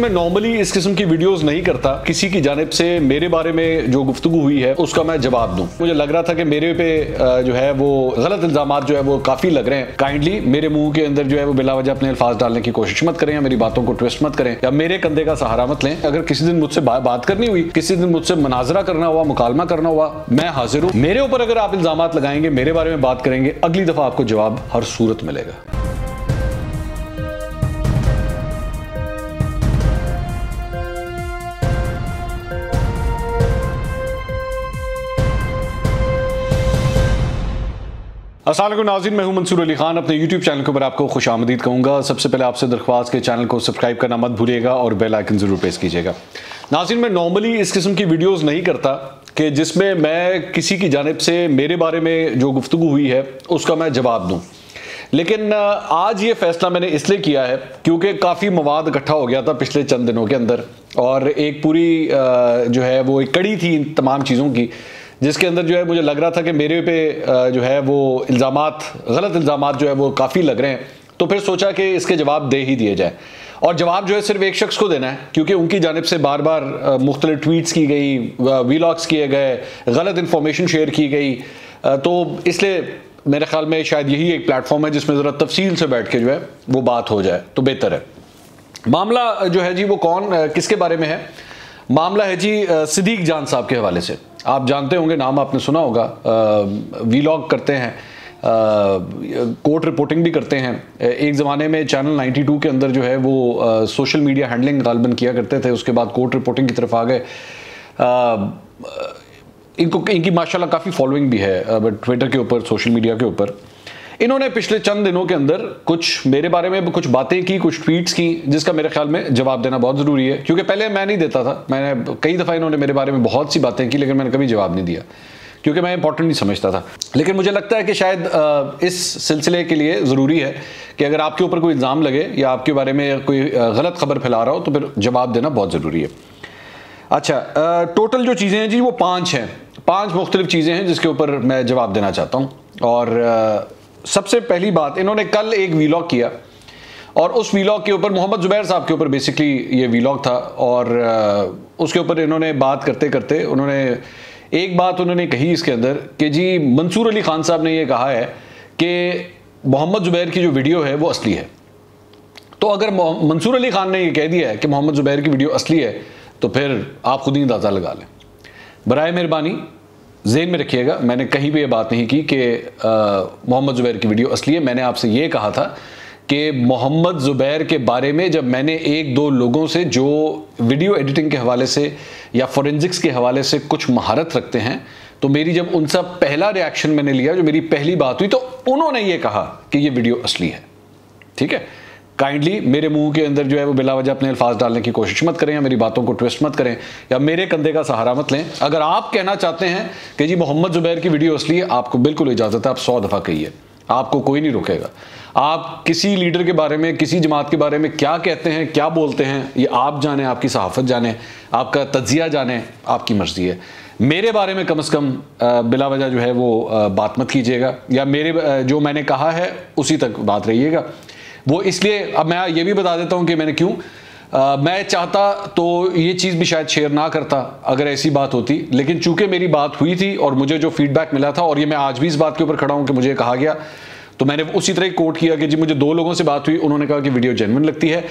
मैं नॉर्मली इस किस्म की वीडियोस नहीं करता। किसी की जानिब से मेरे बारे में जो गुफ्तगू हुई है उसका मैं जवाब दूं। मुझे लग रहा था कि मेरे पे जो है वो गलत इल्जामात जो है वो काफी लग रहे हैं। काइंडली मेरे मुंह के अंदर जो है वो बिला वजह अपने अल्फाज डालने की कोशिश मत करें, या मेरी बातों को ट्विस्ट मत करें, या मेरे कंधे का सहारा मत लें। अगर किसी दिन मुझसे बात करनी हुई, किसी दिन मुझसे मुनाजरा करना हुआ, मुकालमा करना हुआ, मैं हाजिर हूं। मेरे ऊपर अगर आप इल्जामात लगाएंगे, मेरे बारे में बात करेंगे, अगली दफा आपको जवाब हर सूरत मिलेगा। अस्सलाम वालेकुम नाज़रीन, मैं हूं मंसूर अली खान। अपने YouTube चैनल के ऊपर आपको खुश आमदीद कहूँगा। सबसे पहले आपसे दरख्वास्त के चैनल को सब्सक्राइब करना मत भूलिएगा और बेल आइकन ज़रूर प्रेस कीजिएगा। नाज़रीन, मैं नॉर्मली इस किस्म की वीडियोस नहीं करता कि जिसमें मैं किसी की जानिब से मेरे बारे में जो गुफ्तगू हुई है उसका मैं जवाब दूँ। लेकिन आज ये फैसला मैंने इसलिए किया है क्योंकि काफ़ी मवाद इकट्ठा हो गया था पिछले चंद दिनों के अंदर, और एक पूरी जो है वो एक कड़ी थी इन तमाम चीज़ों की, जिसके अंदर जो है मुझे लग रहा था कि मेरे पे जो है वो गलत इल्ज़ामात जो है वो काफ़ी लग रहे हैं। तो फिर सोचा कि इसके जवाब दे ही दिए जाए, और जवाब जो है सिर्फ एक शख्स को देना है, क्योंकि उनकी जानिब से बार बार मुख्तलिफ ट्वीट्स की गई, वीलॉग्स किए गए, गलत इन्फॉर्मेशन शेयर की गई। तो इसलिए मेरे ख्याल में शायद यही एक प्लेटफॉर्म है जिसमें ज़रा तफसील से बैठ के जो है वो बात हो जाए तो बेहतर है। मामला जो है जी वो किसके बारे में है? मामला है जी सिद्दीक जान साहब के हवाले से। आप जानते होंगे, नाम आपने सुना होगा, वीलॉग करते हैं, कोर्ट रिपोर्टिंग भी करते हैं। एक ज़माने में चैनल 92 के अंदर जो है वो सोशल मीडिया हैंडलिंग गालबन किया करते थे, उसके बाद कोर्ट रिपोर्टिंग की तरफ आ गए। इनकी माशाल्लाह काफ़ी फॉलोइंग भी है ट्विटर के ऊपर, सोशल मीडिया के ऊपर। इन्होंने पिछले चंद दिनों के अंदर कुछ मेरे बारे में कुछ बातें की, कुछ ट्वीट्स की, जिसका मेरे ख्याल में जवाब देना बहुत ज़रूरी है, क्योंकि पहले मैं नहीं देता था। मैंने कई दफ़ा इन्होंने मेरे बारे में बहुत सी बातें की, लेकिन मैंने कभी जवाब नहीं दिया क्योंकि मैं इंपॉर्टेंट नहीं समझता था। लेकिन मुझे लगता है कि शायद इस सिलसिले के लिए ज़रूरी है कि अगर आपके ऊपर कोई इल्ज़ाम लगे या आपके बारे में कोई गलत खबर फैला रहा हो तो फिर जवाब देना बहुत ज़रूरी है। अच्छा, टोटल जो चीज़ें हैं जी वो 5 हैं, 5 मुख्तलिफ चीज़ें हैं जिसके ऊपर मैं जवाब देना चाहता हूँ। और सबसे पहली बात, इन्होंने कल एक वीलॉग किया, और उस वीलॉग के ऊपर मोहम्मद ज़ुबैर साहब के ऊपर बेसिकली ये वीलॉग था, और उसके ऊपर इन्होंने बात करते करते उन्होंने एक बात उन्होंने कही इसके अंदर कि जी मंसूर अली खान साहब ने ये कहा है कि मोहम्मद ज़ुबैर की जो वीडियो है वो असली है। तो अगर मंसूर अली खान ने ये कह दिया है कि मोहम्मद ज़ुबैर की वीडियो असली है तो फिर आप खुद ही अंदाज़ा लगा लें। बराए मेहरबानी ज़हन में रखिएगा, मैंने कहीं भी ये बात नहीं की कि मोहम्मद ज़ुबैर की वीडियो असली है। मैंने आपसे ये कहा था कि मोहम्मद ज़ुबैर के बारे में जब मैंने 1-2 लोगों से जो वीडियो एडिटिंग के हवाले से या फोरेंसिक्स के हवाले से कुछ महारत रखते हैं, तो मेरी जब उनसे पहला रिएक्शन मैंने लिया, जो मेरी पहली बात हुई, तो उन्होंने ये कहा कि ये वीडियो असली है। ठीक है, काइंडली मेरे मुंह के अंदर जो है वो बिला वजह अपने अल्फाज डालने की कोशिश मत करें, या मेरी बातों को ट्विस्ट मत करें, या मेरे कंधे का सहारा मत लें। अगर आप कहना चाहते हैं कि जी मोहम्मद ज़ुबैर की वीडियो असली है, आपको बिल्कुल इजाज़त है, आप 100 दफ़ा कहिए, आपको कोई नहीं रोकेगा। आप किसी लीडर के बारे में, किसी जमात के बारे में क्या कहते हैं, क्या बोलते हैं, ये आप जाने, आपकी सहाफ़त जाने, आपका तज्जिया जाने, आपकी मर्ज़ी है। मेरे बारे में कम से कम बिला वजह जो है वो बात मत कीजिएगा, या मेरे जो मैंने कहा है उसी तक बात रहिएगा। वो इसलिए, अब मैं ये भी बता देता हूँ कि मैंने क्यों, मैं चाहता तो ये चीज़ भी शायद शेयर ना करता अगर ऐसी बात होती, लेकिन चूंकि मेरी बात हुई थी और मुझे जो फीडबैक मिला था, और ये मैं आज भी इस बात के ऊपर खड़ा हूँ कि मुझे कहा गया, तो मैंने उसी तरह कोट किया कि जी मुझे 2 लोगों से बात हुई, उन्होंने कहा कि वीडियो जेन्युइन लगती है।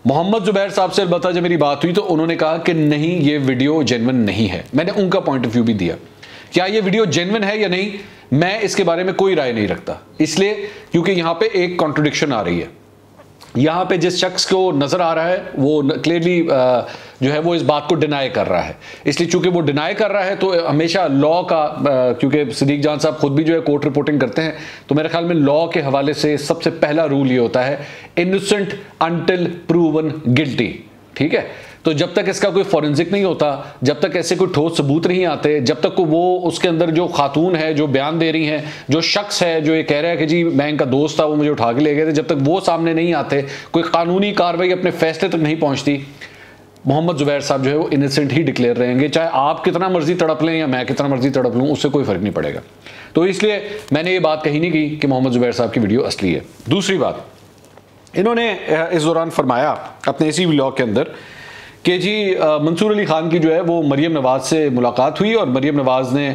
मोहम्मद ज़ुबैर साहब से अलबत्ता जब मेरी बात हुई तो उन्होंने कहा कि नहीं, ये वीडियो जेन्युइन नहीं है। मैंने उनका पॉइंट ऑफ व्यू भी दिया, क्या ये वीडियो जेन्युइन है या नहीं, मैं इसके बारे में कोई राय नहीं रखता, इसलिए क्योंकि यहाँ पे एक कॉन्ट्रडिक्शन आ रही है। यहाँ पे जिस शख्स को नज़र आ रहा है वो क्लियरली जो है वो इस बात को डिनाई कर रहा है, इसलिए चूंकि वो डिनाई कर रहा है तो हमेशा लॉ का, क्योंकि सिद्दीक जान साहब खुद भी जो है कोर्ट रिपोर्टिंग करते हैं, तो मेरे ख्याल में लॉ के हवाले से सबसे पहला रूल ये होता है, इनोसेंट अनटिल प्रूवन गिल्टी। ठीक है, तो जब तक इसका कोई फॉरेंसिक नहीं होता, जब तक ऐसे कोई ठोस सबूत नहीं आते, जब तक वो उसके अंदर जो खातून है जो बयान दे रही हैं, जो शख्स है जो ये कह रहा है कि जी मैं इनका दोस्त था, वो मुझे उठा के ले गए थे, जब तक वो सामने नहीं आते, कोई कानूनी कार्रवाई अपने फैसले तक नहीं पहुंचती, मोहम्मद ज़ुबैर साहब जो है वो इनोसेंट ही डिक्लेयर रहेंगे, चाहे आप कितना मर्जी तड़प लें या मैं कितना मर्जी तड़प लूँ, उससे कोई फर्क नहीं पड़ेगा। तो इसलिए मैंने ये बात कही नहीं की कि मोहम्मद ज़ुबैर साहब की वीडियो असली है। दूसरी बात, इन्होंने इस दौरान फरमाया अपने इसी व्लॉग के अंदर कि जी मंसूर अली खान की जो है वो मरियम नवाज से मुलाकात हुई और मरियम नवाज ने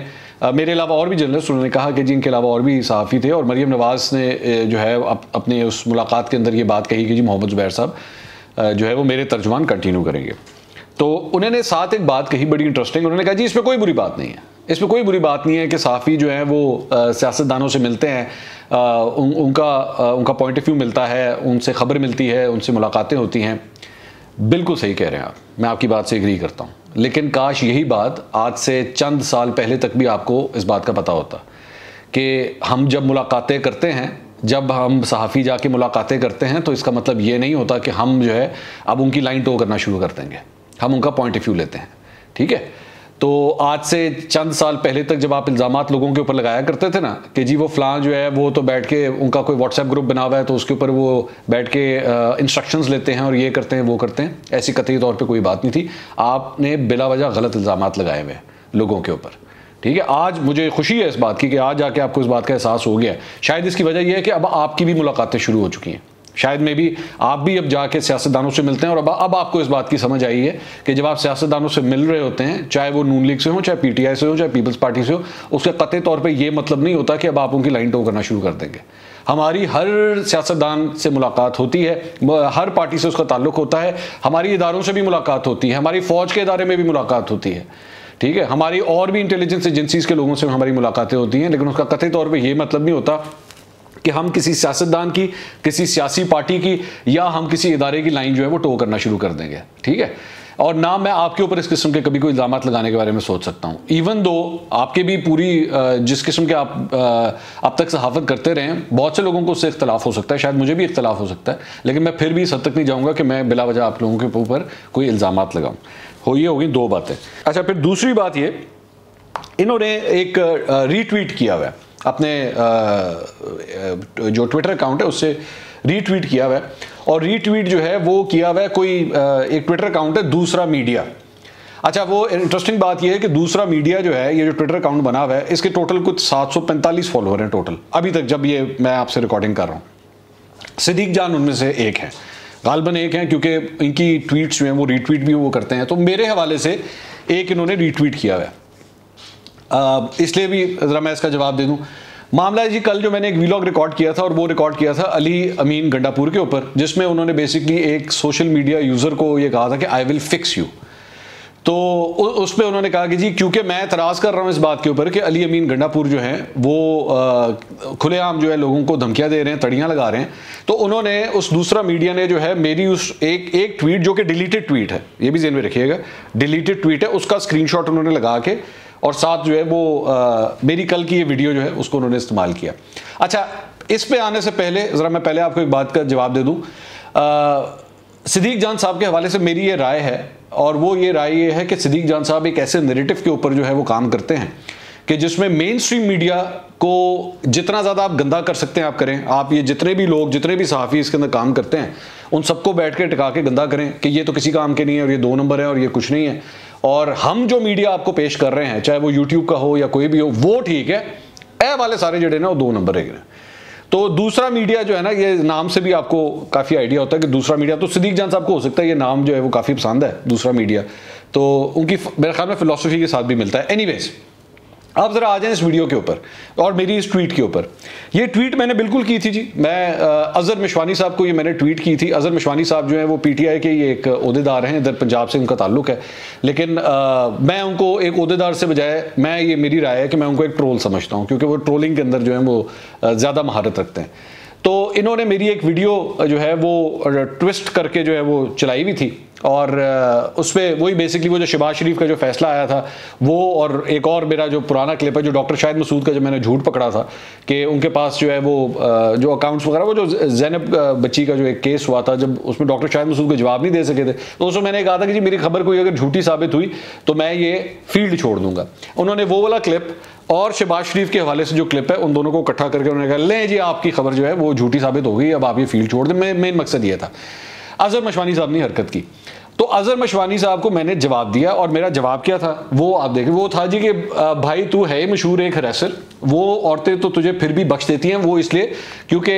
मेरे अलावा और भी जर्नलिस्ट उन्होंने कहा कि जी इनके अलावा और भी सहाफ़ी थे और मरियम नवाज ने जो है अपने उस मुलाकात के अंदर ये बात कही कि जी मोहम्मद ज़ुबैर साहब जो है वो मेरे तर्जुमान कंटिन्यू करेंगे। तो उन्होंने साथ एक बात कही बड़ी इंटरेस्टिंग, उन्होंने कहा जी इसमें कोई बुरी बात नहीं है, इसमें कोई बुरी बात नहीं है कि सहाफ़ी जो हैं वो सियासतदानों से मिलते हैं, उनका पॉइंट ऑफ व्यू मिलता है, उनसे ख़बर मिलती है, उनसे मुलाकातें होती हैं। बिल्कुल सही कह रहे हैं आप, मैं आपकी बात से एग्री करता हूँ, लेकिन काश यही बात आज से चंद साल पहले तक भी आपको इस बात का पता होता कि हम जब मुलाकातें करते हैं, जब हम सहाफ़ी जाके मुलाकातें करते हैं तो इसका मतलब ये नहीं होता कि हम जो है अब उनकी लाइन टो करना शुरू कर देंगे, हम उनका पॉइंट ऑफ व्यू लेते हैं। ठीक है, तो आज से चंद साल पहले तक जब आप इल्ज़ामात लोगों के ऊपर लगाया करते थे ना कि जी वो फ़लाँ जो है वो तो बैठ के उनका कोई व्हाट्सएप ग्रुप बना हुआ है तो उसके ऊपर वो बैठ के इंस्ट्रक्शंस लेते हैं और ये करते हैं वो करते हैं, ऐसी कतई तौर पे कोई बात नहीं थी। आपने बिला वजह गलत इल्ज़ामात लगाए हुए लोगों के ऊपर। ठीक है, आज मुझे खुशी है इस बात की कि आज जाके आपको इस बात का एहसास हो गया है। शायद इसकी वजह यह है कि अब आपकी भी मुलाकातें शुरू हो चुकी हैं, शायद में भी आप भी अब जाके सियासतदानों से मिलते हैं और अब आपको इस बात की समझ आई है कि जब आप सियासतदानों से मिल रहे होते हैं, चाहे वो नून लीग से हो, चाहे पीटीआई से हो, चाहे पीपल्स पार्टी से हो, उसके कतई तौर पे ये मतलब नहीं होता कि अब आप उनकी लाइन टो करना शुरू कर देंगे। हमारी हर सियासतदान से मुलाकात होती है, हर पार्टी से उसका ताल्लुक होता है, हमारी इदारों से भी मुलाकात होती है, हमारी फ़ौज के इदारे में भी मुलाकात होती है। ठीक है, हमारी और भी इंटेलिजेंस एजेंसीज के लोगों से हमारी मुलाकातें होती हैं, लेकिन उसका कतई तौर पे ये मतलब नहीं होता कि हम किसी सियासतदान की, किसी सियासी पार्टी की या हम किसी इदारे की लाइन जो है वो टो करना शुरू कर देंगे। ठीक है, और ना मैं आपके ऊपर इस किस्म के कभी कोई इल्ज़ामात लगाने के बारे में सोच सकता हूँ, इवन दो आपके भी पूरी जिस किस्म के आप अब तक सहाफ़त करते रहे हैं, बहुत से लोगों को उससे इख्तलाफ हो सकता है, शायद मुझे भी इख्तलाफ हो सकता है, लेकिन मैं फिर भी इस हद तक नहीं जाऊँगा कि मैं बिला वजह आप लोगों के ऊपर कोई इल्ज़ामात लगाऊँ। ये होगी दो बातें। अच्छा, फिर दूसरी बात ये, इन्होंने एक रीट्वीट किया हुआ है अपने जो ट्विटर अकाउंट है उससे रीट्वीट किया हुआ है, और रीट्वीट जो है वो किया हुआ है कोई एक ट्विटर अकाउंट है दूसरा मीडिया। अच्छा, वो इंटरेस्टिंग बात ये है कि दूसरा मीडिया जो है, ये जो ट्विटर अकाउंट बना हुआ है, इसके टोटल कुछ 745 फॉलोअर हैं टोटल अभी तक, जब ये मैं आपसे रिकॉर्डिंग कर रहा हूँ। सिद्दीक जान उनमें से एक है, गालबन एक हैं, क्योंकि इनकी ट्वीट्स जो हैं वो रीट्वीट भी वो करते हैं, तो मेरे हवाले से एक इन्होंने रीट्वीट किया हुआ है, इसलिए भी ज़रा मैं इसका जवाब दे दूं। मामला है जी, कल जो मैंने एक वीलॉग रिकॉर्ड किया था और वो रिकॉर्ड किया था अली अमीन गंडापुर के ऊपर, जिसमें उन्होंने बेसिकली एक सोशल मीडिया यूज़र को ये कहा था कि आई विल फिक्स यू। तो उस पर उन्होंने कहा कि जी क्योंकि मैं एतराज़ कर रहा हूँ इस बात के ऊपर कि अली अमीन गंडापुर जो हैं वो खुलेआम जो है लोगों को धमकियाँ दे रहे हैं, तड़ियाँ लगा रहे हैं, तो उन्होंने उस दूसरा मीडिया ने जो है मेरी उस एक ट्वीट जो कि डिलीटेड ट्वीट है, ये भी ज़हन में रखिएगा, डिलीटेड ट्वीट है, उसका स्क्रीनशॉट उन्होंने लगा के और साथ जो है वो मेरी कल की ये वीडियो जो है उसको उन्होंने इस्तेमाल किया। अच्छा, इस पे आने से पहले ज़रा मैं पहले आपको एक बात का जवाब दे दूँ। सिद्दीक जान साहब के हवाले से मेरी ये राय है, और वो ये राय ये है कि सिद्दीक जान साहब एक ऐसे नैरेटिव के ऊपर जो है वो काम करते हैं कि जिसमें मेन स्ट्रीम मीडिया को जितना ज़्यादा आप गंदा कर सकते हैं आप करें। आप ये जितने भी लोग, जितने भी सहाफ़ी इसके अंदर काम करते हैं, उन सबको बैठ के टिका के गंदा करें कि ये तो किसी काम के नहीं है और ये 2 नंबर है और ये कुछ नहीं है, और हम जो मीडिया आपको पेश कर रहे हैं, चाहे वो यूट्यूब का हो या कोई भी हो, वो ठीक है, ए वाले सारे जड़े ना वो 2 नंबर है। तो दूसरा मीडिया जो है ना, ये नाम से भी आपको काफ़ी आइडिया होता है कि दूसरा मीडिया, तो सिद्दीक जान साहब को हो सकता है ये नाम जो है वो काफ़ी पसंद है दूसरा मीडिया, तो उनकी मेरे ख्याल में फिलॉसफी के साथ भी मिलता है। एनीवेज, आप ज़रा आ जाएं इस वीडियो के ऊपर और मेरी इस ट्वीट के ऊपर। ये ट्वीट मैंने बिल्कुल की थी जी, मैं अज़हर मिशवानी साहब को ये मैंने ट्वीट की थी। अज़हर मिशवानी साहब जो हैं वो पीटीआई के ये एक ओहदेदार हैं, इधर पंजाब से उनका ताल्लुक है, लेकिन मैं उनको एक ओहदेदार से बजाय, मैं ये मेरी राय है कि मैं उनको एक ट्रोल समझता हूँ, क्योंकि वो ट्रोलिंग के अंदर जो है वो ज़्यादा महारत रखते हैं। तो इन्होंने मेरी एक वीडियो जो है वो ट्विस्ट करके जो है वो चलाई हुई थी, और उस पर वही बेसिकली वो जो शहबाज शरीफ का जो फैसला आया था वो, और एक और मेरा जो पुराना क्लिप है जो डॉक्टर शाहिद मसूद का, जो मैंने झूठ पकड़ा था कि उनके पास जो है वो जो अकाउंट्स वगैरह, वो जो ज़ैनब बच्ची का जो एक केस हुआ था, जब उसमें डॉक्टर शाहिद मसूद को जवाब नहीं दे सके थे, तो उसमें मैंने कहा था कि जी मेरी खबर कोई अगर झूठी साबित हुई तो मैं ये फील्ड छोड़ दूंगा। उन्होंने वो वाला क्लिप और शहबाज शरीफ के हवाले से जो क्लिप है, उन दोनों को इकट्ठा करके उन्होंने कहा ले जी आपकी खबर जो है वो झूठी साबित हो गई, अब आप ये फील्ड छोड़ दें। मेन मकसद ये था। अज़हर मिशवानी साहब ने हरकत की, तो अजहर मशवानी साहब को मैंने जवाब दिया, और मेरा जवाब क्या था वो आप देखें। वो था जी कि भाई तू है मशहूर एक हरासर, वो औरतें तो तुझे फिर भी बख्श देती हैं, वो इसलिए क्योंकि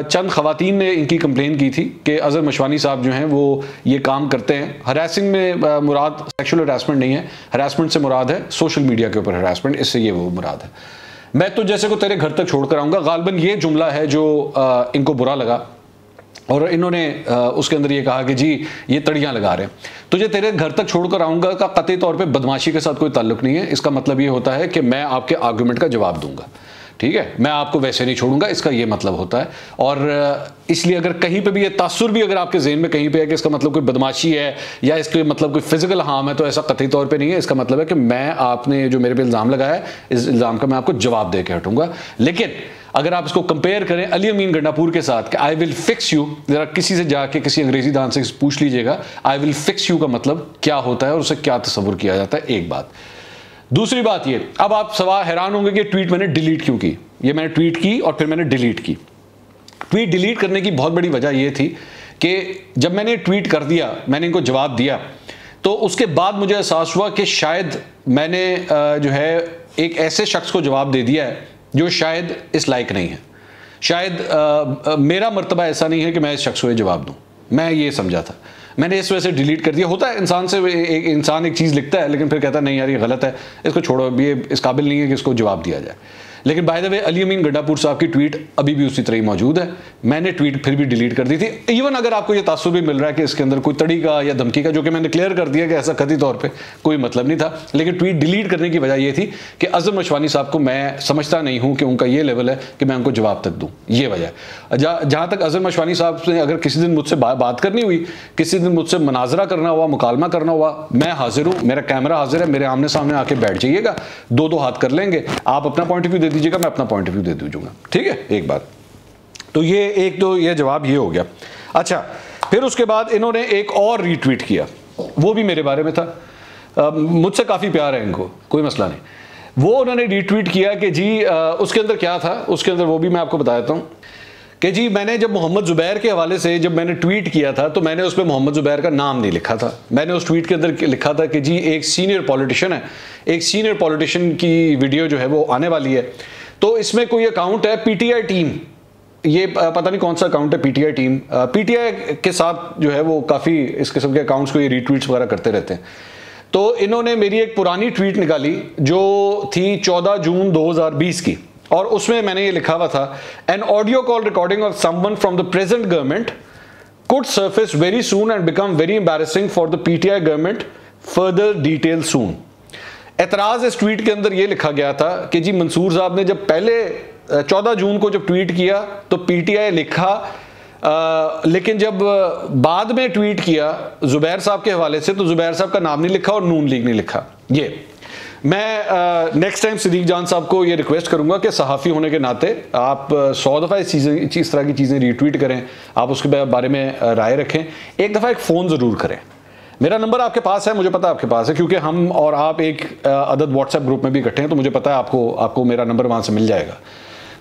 चंद खवातीन ने इनकी कंप्लेन की थी कि अजहर मशवानी साहब जो हैं वो ये काम करते हैं। हरासिंग में मुराद सेक्शुअल हरासमेंट नहीं है, हरासमेंट से मुराद है सोशल मीडिया के ऊपर हरासमेंट, इससे ये वो मुराद है। मैं तो जैसे को तेरे घर तक छोड़ कर आऊँगा, गालबन ये जुमला है जो इनको बुरा लगा, और इन्होंने उसके अंदर ये कहा कि जी ये तड़ियाँ लगा रहे हैं। तुझे तेरे घर तक छोड़कर आऊँगा का कतई तौर पे बदमाशी के साथ कोई ताल्लुक नहीं है। इसका मतलब ये होता है कि मैं आपके आर्गूमेंट का जवाब दूंगा, ठीक है, मैं आपको वैसे नहीं छोड़ूंगा, इसका ये मतलब होता है। और इसलिए अगर कहीं पे भी ये तासुर भी अगर आपके ज़हन में कहीं पे है कि इसका मतलब कोई बदमाशी है या इसके मतलब कोई फिजिकल हार्म है, तो ऐसा कतई तौर पे नहीं है। इसका मतलब है कि मैं आपने जो मेरे पे इल्ज़ाम लगाया है, इस इल्ज़ाम का मैं आपको जवाब दे के हटूंगा। लेकिन अगर आप इसको कंपेयर करें अली अमीन गंडापुर के साथ कि आई विल फिक्स यू, जरा किसी से जाके किसी अंग्रेजी दान से पूछ लीजिएगा आई विल फिक्स यू का मतलब क्या होता है और उसे क्या तस्वुर किया जाता है। एक बात। दूसरी बात ये, अब आप सवाल हैरान होंगे कि ट्वीट मैंने डिलीट क्यों की। ये मैंने ट्वीट की और फिर मैंने डिलीट की। ट्वीट डिलीट करने की बहुत बड़ी वजह यह थी कि जब मैंने ट्वीट कर दिया, मैंने इनको जवाब दिया, तो उसके बाद मुझे एहसास हुआ कि शायद मैंने जो है एक ऐसे शख्स को जवाब दे दिया है जो शायद इस लायक नहीं है। शायद मेरा मर्तबा ऐसा नहीं है कि मैं इस शख्स को ये जवाब दूं। मैं ये समझा था, मैंने इस वजह से डिलीट कर दिया। होता है इंसान से, एक इंसान एक चीज़ लिखता है लेकिन फिर कहता है नहीं यार ये गलत है, इसको छोड़ो, ये इस काबिल नहीं है कि इसको जवाब दिया जाए। लेकिन बाय द वे अली अमीन गंडापुर साहब की ट्वीट अभी भी उसी तरह ही मौजूद है। मैंने ट्वीट फिर भी डिलीट कर दी थी। इवन अगर आपको ये तासुर भी मिल रहा है कि इसके अंदर कोई तड़ी का या धमकी का, जो कि मैंने क्लियर कर दिया कि ऐसा कथी तौर पे कोई मतलब नहीं था, लेकिन ट्वीट डिलीट करने की वजह यह थी कि अजहर मशवानी साहब को मैं समझता नहीं हूं कि उनका ये लेवल है कि मैं उनको जवाब तक दूं। ये वजह। जहां तक अजहर मशवानी साहब से अगर किसी दिन मुझसे बात करनी हुई, किसी दिन मुझसे मनाजरा करना हुआ, मुकालमा करना हुआ, मैं हाजिर हूं, मेरा कैमरा हाजिर है, मेरे आमने सामने आके बैठ जाइएगा, दो हाथ कर लेंगे, आप अपना पॉइंट ऑफ व्यू दे दीजिएगा, मैं अपना पॉइंट दे दूंगा, ठीक है। एक बात तो ये जवाब ये हो गया। अच्छा, फिर उसके बाद इन्होंने एक और रीट्वीट किया, वो भी मेरे बारे में था। मुझसे काफी प्यार है इनको, कोई मसला नहीं। वो उन्होंने रीट्वीट किया कि जी उसके अंदर क्या था, उसके अंदर वो भी मैं आपको बता देता हूं कि जी मैंने जब मोहम्मद जुबैर के हवाले से जब मैंने ट्वीट किया था तो मैंने उसमें मोहम्मद जुबैर का नाम नहीं लिखा था। मैंने उस ट्वीट के अंदर लिखा था कि जी एक सीनियर पॉलिटिशियन है, एक सीनियर पॉलिटिशियन की वीडियो जो है वो आने वाली है, तो इसमें कोई अकाउंट है पीटीआई टीम, ये पता नहीं कौन सा अकाउंट है पीटीआई टीम, पीटीआई के साथ जो है वो काफ़ी इस किस्म के अकाउंट्स को ये रीट्वीट्स वगैरह करते रहते हैं। तो इन्होंने मेरी एक पुरानी ट्वीट निकाली जो थी 14 जून 2020 की, और उसमें मैंने ये लिखा हुआ था, an audio call recording of someone from the present government could surface very soon and become very embarrassing for the PTI government, further detail soon. एतराज़ इस ट्वीट के अंदर यह लिखा गया था कि जी मंसूर साहब ने जब पहले 14 जून को जब ट्वीट किया तो पीटीआई लिखा, लेकिन जब बाद में ट्वीट किया जुबैर साहब के हवाले से तो जुबैर साहब का नाम नहीं लिखा और नून लीग नहीं लिखा। ये मैं नेक्स्ट टाइम सिद्दीक जान साहब को ये रिक्वेस्ट करूंगा कि सहाफ़ी होने के नाते आप 100 दफ़ा इस तरह की चीज़ें रीट्वीट करें, आप उसके बारे में राय रखें, एक दफ़ा एक फ़ोन ज़रूर करें। मेरा नंबर आपके पास है, मुझे पता है आपके पास है, क्योंकि हम और आप एक अदद व्हाट्सएप ग्रुप में भी इकट्ठे हैं, तो मुझे पता है आपको मेरा नंबर वहाँ से मिल जाएगा,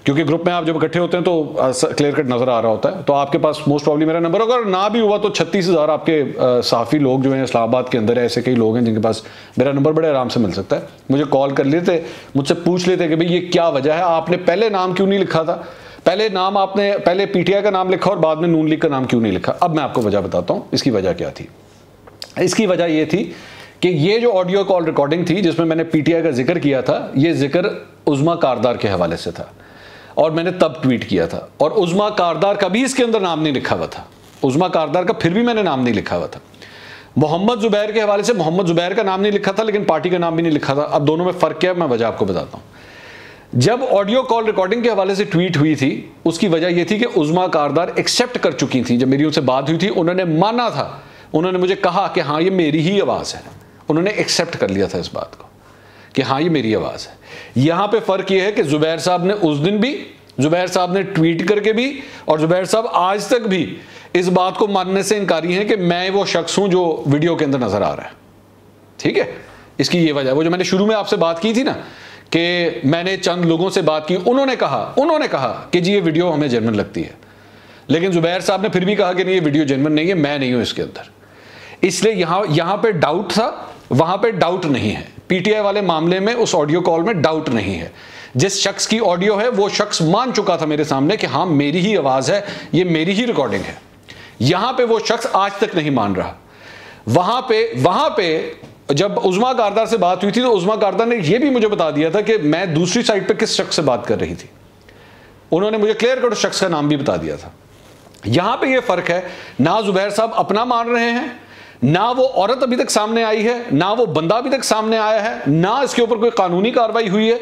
क्योंकि ग्रुप में आप जब इकट्ठे होते हैं तो क्लियर कट नज़र आ रहा होता है। तो आपके पास मोस्ट प्रॉब्ली मेरा नंबर होगा, और ना भी हुआ तो 36,000 आपके सहाफ़ी लोग जो हैं इस्लामाबाद के अंदर है, ऐसे कई लोग हैं जिनके पास मेरा नंबर बड़े आराम से मिल सकता है। मुझे कॉल कर लेते, मुझसे पूछ लेते कि भाई ये क्या वजह है, आपने पहले नाम क्यों नहीं लिखा था, पहले पीटीआई का नाम लिखा और बाद में नून लीग का नाम क्यों नहीं लिखा। अब मैं आपको वजह बताता हूँ इसकी वजह क्या थी। इसकी वजह यह थी कि ये जो ऑडियो कॉल रिकॉर्डिंग थी जिसमें मैंने पीटीआई का जिक्र किया था, ये जिक्र उज़्मा कारदार के हवाले से था और मैंने तब ट्वीट किया था, और उज़्मा कारदार का भी इसके अंदर नाम नहीं लिखा हुआ था। उज़्मा कारदार का फिर भी मैंने नाम नहीं लिखा हुआ था। मोहम्मद जुबैर के हवाले से मोहम्मद जुबैर का नाम नहीं लिखा था, लेकिन पार्टी का नाम भी नहीं लिखा था। अब दोनों में फ़र्क क्या है, मैं वजह आपको बताता हूँ। जब ऑडियो कॉल रिकॉर्डिंग के हवाले से ट्वीट हुई थी, उसकी वजह यह थी कि उज़्मा कारदार एक्सेप्ट कर चुकी थी। जब मेरी उनसे बात हुई थी उन्होंने माना था, उन्होंने मुझे कहा कि हाँ ये मेरी ही आवाज़ है, उन्होंने एक्सेप्ट कर लिया था इस बात को कि हाँ ये मेरी आवाज़ है। यहाँ पे फ़र्क ये है कि जुबैर साहब ने उस दिन भी, जुबैर साहब ने ट्वीट करके भी, और जुबैर साहब आज तक भी इस बात को मानने से इनकारी हैं कि मैं वो शख्स हूँ जो वीडियो के अंदर नज़र आ रहा है। ठीक है, इसकी ये वजह, वो जो मैंने शुरू में आपसे बात की थी ना कि मैंने चंद लोगों से बात की, उन्होंने कहा कि जी ये वीडियो हमें जेन्युइन लगती है, लेकिन जुबैर साहब ने फिर भी कहा कि नहीं ये वीडियो जेन्युइन नहीं है, मैं नहीं हूँ इसके अंदर। इसलिए यहां पे डाउट था, वहां पे डाउट नहीं है। पीटीआई वाले मामले में उस ऑडियो कॉल में डाउट नहीं है। जिस शख्स की ऑडियो है वो शख्स मान चुका था मेरे सामने कि हाँ मेरी ही आवाज है, ये मेरी ही रिकॉर्डिंग है। यहां पे वो शख्स आज तक नहीं मान रहा। वहां पे जब उज़मा कारदार से बात हुई थी तो उज़मा कारदार ने यह भी मुझे बता दिया था कि मैं दूसरी साइड पे किस शख्स से बात कर रही थी। उन्होंने मुझे क्लियर कट शख्स का नाम भी बता दिया था। यहां पे ये फर्क है, ना जुबैर साहब अपना मान रहे हैं, ना वो औरत अभी तक सामने आई है, ना वो बंदा अभी तक सामने आया है, ना इसके ऊपर कोई कानूनी कार्रवाई हुई है,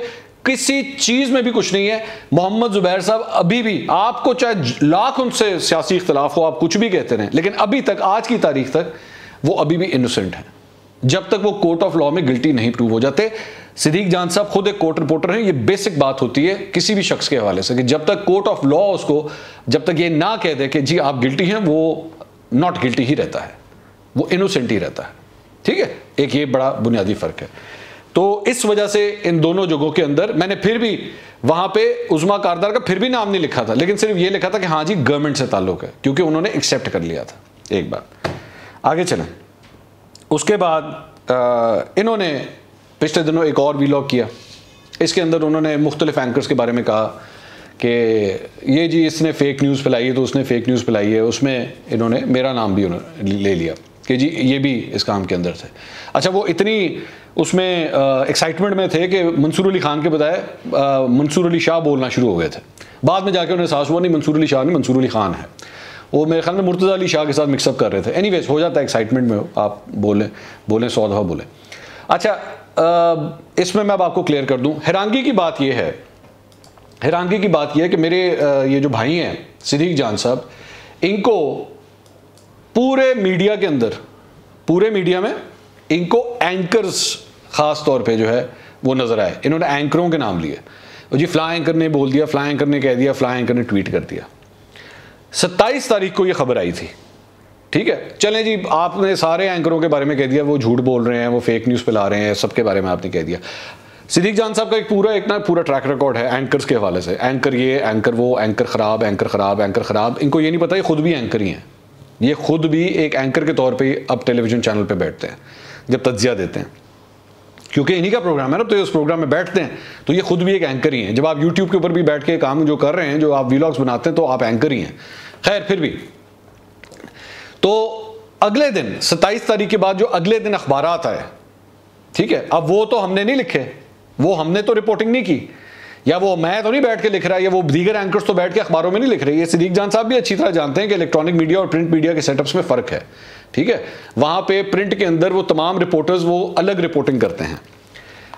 किसी चीज में भी कुछ नहीं है। मोहम्मद जुबैर साहब अभी भी, आपको चाहे लाख उनसे सियासी इख्तलाफ हो, आप कुछ भी कहते रहे, लेकिन अभी तक, आज की तारीख तक वो अभी भी इनोसेंट है, जब तक वो कोर्ट ऑफ लॉ में गिल्टी नहीं प्रूव हो जाते। सिद्दीक जान साहब खुद एक कोर्ट रिपोर्टर हैं। ये बेसिक बात होती है किसी भी शख्स के हवाले से कि जब तक कोर्ट ऑफ लॉ उसको, जब तक ये ना कह दे कि जी आप गिल्टी हैं, वो नॉट गिल्टी ही रहता है, वो इनोसेंट ही रहता है। ठीक है, एक ये बड़ा बुनियादी फर्क है। तो इस वजह से इन दोनों जगहों के अंदर मैंने फिर भी वहां पे उज़मा कारदार का फिर भी नाम नहीं लिखा था, लेकिन सिर्फ ये लिखा था कि हाँ जी गवर्नमेंट से ताल्लुक है, क्योंकि उन्होंने एक्सेप्ट कर लिया था। एक बात आगे चलें। उसके बाद इन्होंने पिछले दिनों एक और वीलॉग किया। इसके अंदर उन्होंने मुख्तलिफ एंकर्स के बारे में कहा कि ये जी इसने फेक न्यूज़ फैलाई है तो उसने फेक न्यूज़ फैलाई है। उसमें इन्होंने मेरा नाम भी ले लिया कि जी ये भी इस काम के अंदर थे। अच्छा, वो इतनी उसमें एक्साइटमेंट में थे कि मंसूर अली खान के बजाय मंसूर अली शाह बोलना शुरू हो गए थे। बाद में जाके उन्हें एहसास हुआ नहीं मंसूर अली शाह नहीं, मंसूर अली खान है। वो मेरे ख्याल में मुर्तज़ा अली शाह के साथ मिक्सअप कर रहे थे। एनीवेज, हो जाता है एक्साइटमेंट में, आप बोलें 100 दफ़ा बोलें। अच्छा, इसमें मैं अब आपको क्लियर कर दूं, हैरानगी की बात यह है कि मेरे ये जो भाई हैं सिद्दीक जान साहब, इनको पूरे मीडिया के अंदर, पूरे मीडिया में इनको एंकर्स ख़ास तौर पे जो है वो नज़र आए। इन्होंने एंकरों के नाम लिए, जी फ़लाँ एंकर ने बोल दिया, फ़लाँ एंकर ने कह दिया, फ़लाँ एंकर ने ट्वीट कर दिया। 27 तारीख को ये खबर आई थी। ठीक है, चलें जी, आपने सारे एंकरों के बारे में कह दिया वो झूठ बोल रहे हैं, वो फेक न्यूज़ फैला रहे हैं, सबके बारे में आपने कह दिया। सिद्दीक जान साहब का एक पूरा ट्रैक रिकॉर्ड है एंकर्स के हवाले से। एंकर ये, एंकर वो, एंकर ख़राब, एंकर ख़राब, एंकर ख़राब। इनको ये नहीं पता ये खुद भी एंकर ही हैं। ये खुद भी एक एंकर के तौर पर अब टेलीविज़न चैनल पर बैठते हैं जब तज्जिया देते हैं, क्योंकि इन्हीं का प्रोग्राम है ना, तो ये उस प्रोग्राम में बैठते हैं, तो ये खुद भी एक एंकर ही हैं। जब आप यूट्यूब के ऊपर भी बैठ के काम जो कर रहे हैं, जो आप वीलॉग्स बनाते हैं, तो आप एंकर ही हैं। खैर, फिर भी तो अगले दिन 27 तारीख के बाद जो अगले दिन अखबारात आए, ठीक है, अब वो तो हमने नहीं लिखे, वो हमने तो रिपोर्टिंग नहीं की, या वो मैं तो नहीं बैठ के लिख रहा, या वो दीगर एंकर्स तो बैठ के अखबारों में नहीं लिख रहे। ये सिद्दीक जान साहब भी अच्छी तरह जानते हैं कि इलेक्ट्रॉनिक मीडिया और प्रिंट मीडिया के सेटअप्स में फ़र्क है। ठीक है, वहाँ पे प्रिंट के अंदर वो तमाम रिपोर्टर्स वो अलग रिपोर्टिंग करते हैं।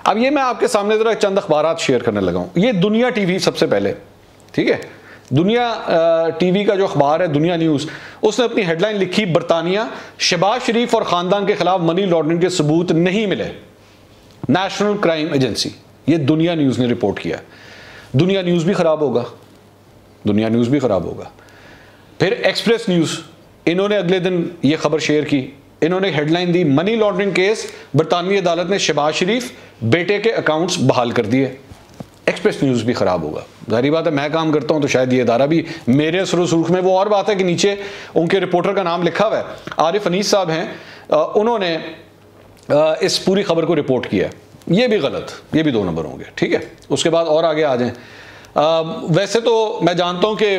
अब ये मैं आपके सामने ज़रा चंद अखबारात शेयर करने लगा हूँ। ये दुनिया टीवी सबसे पहले, ठीक है, दुनिया टीवी का जो अखबार है दुनिया न्यूज़, उसने अपनी हेडलाइन लिखी, बरतानिया, शहबाज शरीफ और ख़ानदान के खिलाफ मनी लॉन्ड्रिंग के सबूत नहीं मिले, नेशनल क्राइम एजेंसी। ये दुनिया न्यूज़ ने रिपोर्ट किया। दुनिया न्यूज़ भी ख़राब होगा, दुनिया न्यूज़ भी ख़राब होगा। फिर एक्सप्रेस न्यूज़, इन्होंने अगले दिन ये खबर शेयर की। इन्होंने हेडलाइन दी, मनी लॉन्ड्रिंग केस, बरतानवी अदालत ने शहबाज शरीफ बेटे के अकाउंट्स बहाल कर दिए। एक्सप्रेस न्यूज़ भी ख़राब होगा। जाहिर बात है, मैं काम करता हूं तो शायद ये अदारा भी मेरे असर सुर्ख में। वो और बात है कि नीचे उनके रिपोर्टर का नाम लिखा हुआ है, आरिफ अनीस साहब हैं, उन्होंने इस पूरी खबर को रिपोर्ट किया। ये भी गलत, ये भी 2 नंबर होंगे। ठीक है, उसके बाद और आगे आ जाएं। वैसे तो मैं जानता हूं कि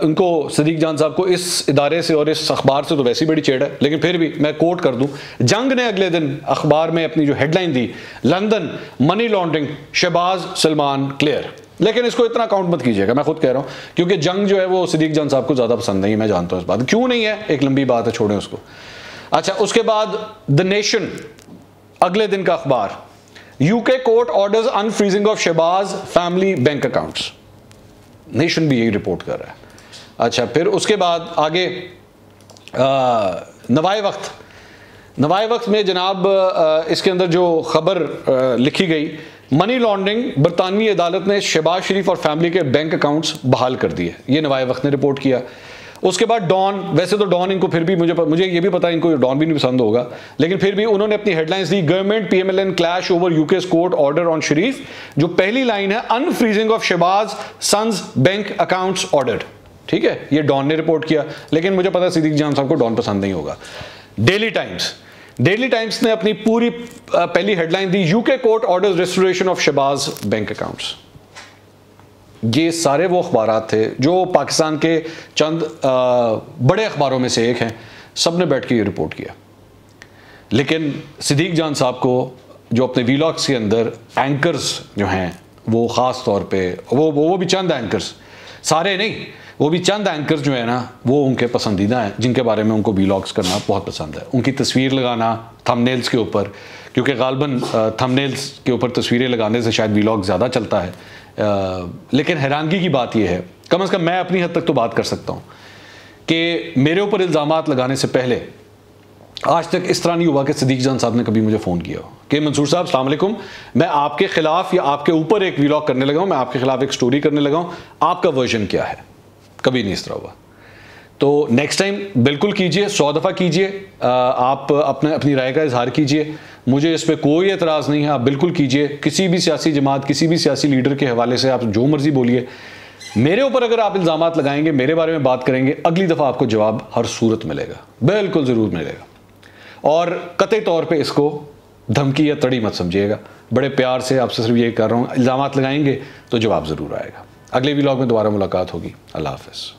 उनको, सिद्दीक जान साहब को इस इदारे से और इस अखबार से तो वैसी बड़ी चेड़ है, लेकिन फिर भी मैं कोट कर दूं, जंग ने अगले दिन अखबार में अपनी जो हेडलाइन दी, London money laundering, Shahbaz Salman clear. लेकिन इसको इतना काउंट मत कीजिएगा, मैं खुद कह रहा हूं, क्योंकि जंग जो है वो सिद्दीक जान साहब को ज़्यादा पसंद नहीं है। मैं जानता हूँ इस बात, क्यों नहीं है, एक लंबी बात है, छोड़ें उसको। अच्छा, उसके बाद द नेशन, अगले दिन का अखबार, UK court orders unfreezing of Shahbaz family bank accounts. Nation भी यही रिपोर्ट कर रहा है। अच्छा, फिर उसके बाद आगे नवाए वक्त में जनाब इसके अंदर जो खबर लिखी गई, मनी लॉन्ड्रिंग, बरतानवी अदालत ने शहबाज शरीफ और फैमिली के बैंक अकाउंट्स बहाल कर दिए। ये नवाए वक्त ने रिपोर्ट किया। उसके बाद डॉन, वैसे तो डॉन इनको फिर भी मुझे ये भी पता है इनको डॉन भी नहीं पसंद होगा, लेकिन फिर भी उन्होंने अपनी हेडलाइंस दी, government PMLN clash over UK court order on Sharif. जो पहली लाइन है, unfreezing of Shahbaz sons bank accounts ordered. ठीक है, ये डॉन ने रिपोर्ट किया, लेकिन मुझे पता है सिद्दीक जान साहब को डॉन पसंद नहीं होगा। डेली टाइम्स ने अपनी पूरी पहली हेडलाइन दी, UK court orders restoration of Shahbaz bank accounts. ये सारे वो अखबार थे जो पाकिस्तान के चंद बड़े अखबारों में से एक हैं, सब ने बैठ के ये रिपोर्ट किया। लेकिन सिद्दीक जान साहब को जो अपने वीलॉग्स के अंदर एंकर्स जो हैं वो ख़ास तौर पे वो भी चंद एंकर्स, सारे नहीं, वो भी चंद एंकर्स जो है ना वो उनके पसंदीदा हैं, जिनके बारे में उनको वीलॉग्स करना बहुत पसंद है। उनकी तस्वीर लगाना थंबनेल्स के ऊपर, क्योंकि गालबन थंबनेल्स के ऊपर तस्वीरें लगाने से शायद वीलॉग ज़्यादा चलता है। लेकिन हैरानगी की बात यह है, कम से कम मैं अपनी हद तक तो बात कर सकता हूँ कि मेरे ऊपर इल्ज़ामात लगाने से पहले आज तक इस तरह नहीं हुआ कि सिद्दीक जान साहब ने कभी मुझे फ़ोन किया हो कि मंसूर साहब अस्सलाम वालेकुम, मैं आपके ख़िलाफ़ या आपके ऊपर एक व्लॉग करने लगा हूँ, मैं आपके ख़िलाफ़ एक स्टोरी करने लगा हूँ, आपका वर्जन क्या है। कभी नहीं इस तरह हुआ। तो नेक्स्ट टाइम बिल्कुल कीजिए, 100 दफ़ा कीजिए, आप अपनी राय का इजहार कीजिए, मुझे इस पर कोई एतराज़ नहीं है, आप बिल्कुल कीजिए। किसी भी सियासी जमात, किसी भी सियासी लीडर के हवाले से आप जो मर्ज़ी बोलिए। मेरे ऊपर अगर आप इल्ज़ामात लगाएंगे, मेरे बारे में बात करेंगे, अगली दफ़ा आपको जवाब हर सूरत मिलेगा, बिल्कुल ज़रूर मिलेगा। और कतई तौर पे इसको धमकी या तड़ी मत समझिएगा, बड़े प्यार से आपसे सिर्फ ये कर रहा हूँ, इल्ज़ामात लगाएंगे तो जवाब ज़रूर आएगा। अगले व्लॉग में दोबारा मुलाकात होगी। अल्लाह हाफ़िज़।